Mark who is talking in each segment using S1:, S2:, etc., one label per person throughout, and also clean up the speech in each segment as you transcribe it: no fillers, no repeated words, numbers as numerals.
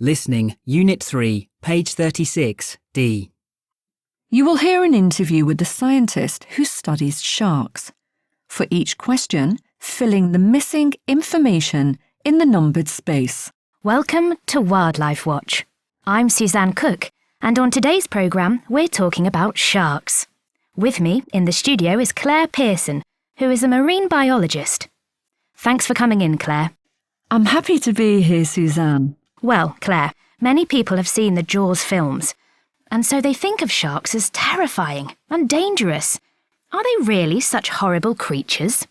S1: Listening, Unit 3, page 36, D.
S2: You will hear an interview with the scientist who studies sharks. For each question, fill in the missing information in the numbered space.
S3: Welcome to Wildlife Watch. I'm Suzanne Cook, and on today's programme we're talking about sharks. With me in the studio is Claire Pearson, who is a marine biologist. Thanks for coming in, Claire.
S2: I'm happy to be here, Suzanne.
S3: Well, Claire, many people have seen the Jaws films, and so they think of sharks as terrifying and dangerous. Are they really such horrible creatures?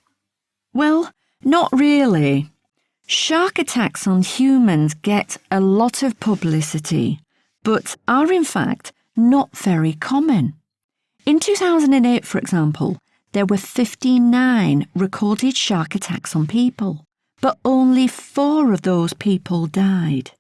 S2: Well, not really. Shark attacks on humans get a lot of publicity, but are in fact not very common. In 2008, for example, there were 59 recorded shark attacks on people, but only 4 of those people died.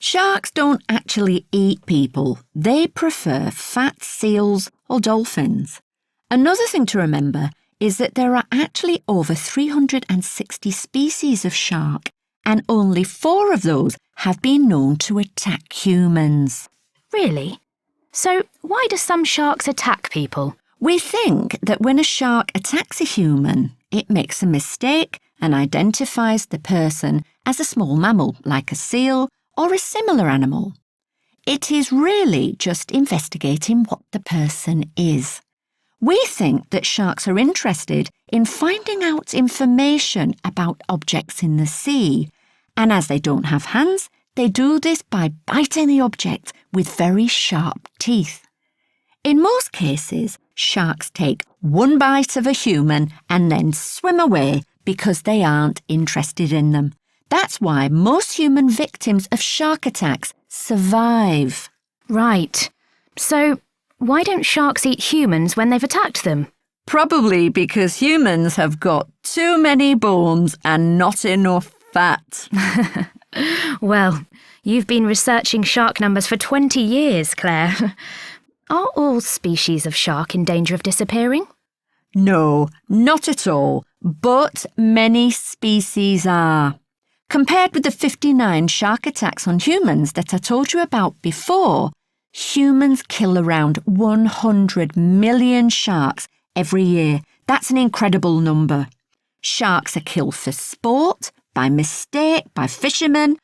S2: Sharks don't actually eat people. They prefer fat seals or dolphins. Another thing to remember is that there are actually over 360 species of shark, and only 4 of those have been known to attack humans.
S3: Really? So why do some sharks attack people?
S2: We think that when a shark attacks a human, it makes a mistake and identifies the person as a small mammal like a seal or a similar animal. It is really just investigating what the person is. We think that sharks are interested in finding out information about objects in the sea, and as they don't have hands, they do this by biting the object with very sharp teeth. In most cases, sharks take one bite of a human and then swim away because they aren't interested in them. That's why most human victims of shark attacks survive.
S3: Right. So why don't sharks eat humans when they've attacked them?
S2: Probably because humans have got too many bones and not enough fat.
S3: Well, you've been researching shark numbers for 20 years, Claire. Are all species of shark in danger of disappearing?
S2: No, not at all, but many species are. Compared with the 59 shark attacks on humans that I told you about before, humans kill around 100 million sharks every year. That's an incredible number. Sharks are killed for sport, by mistake, by fishermen,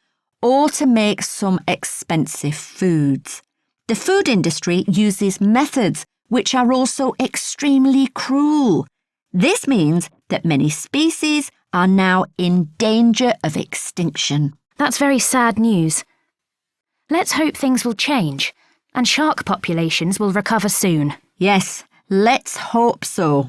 S2: or to make some expensive foods. The food industry uses methods which are also extremely cruel. This means that many species are now in danger of extinction.
S3: That's very sad news. Let's hope things will change and shark populations will recover soon.
S2: Yes, let's hope so.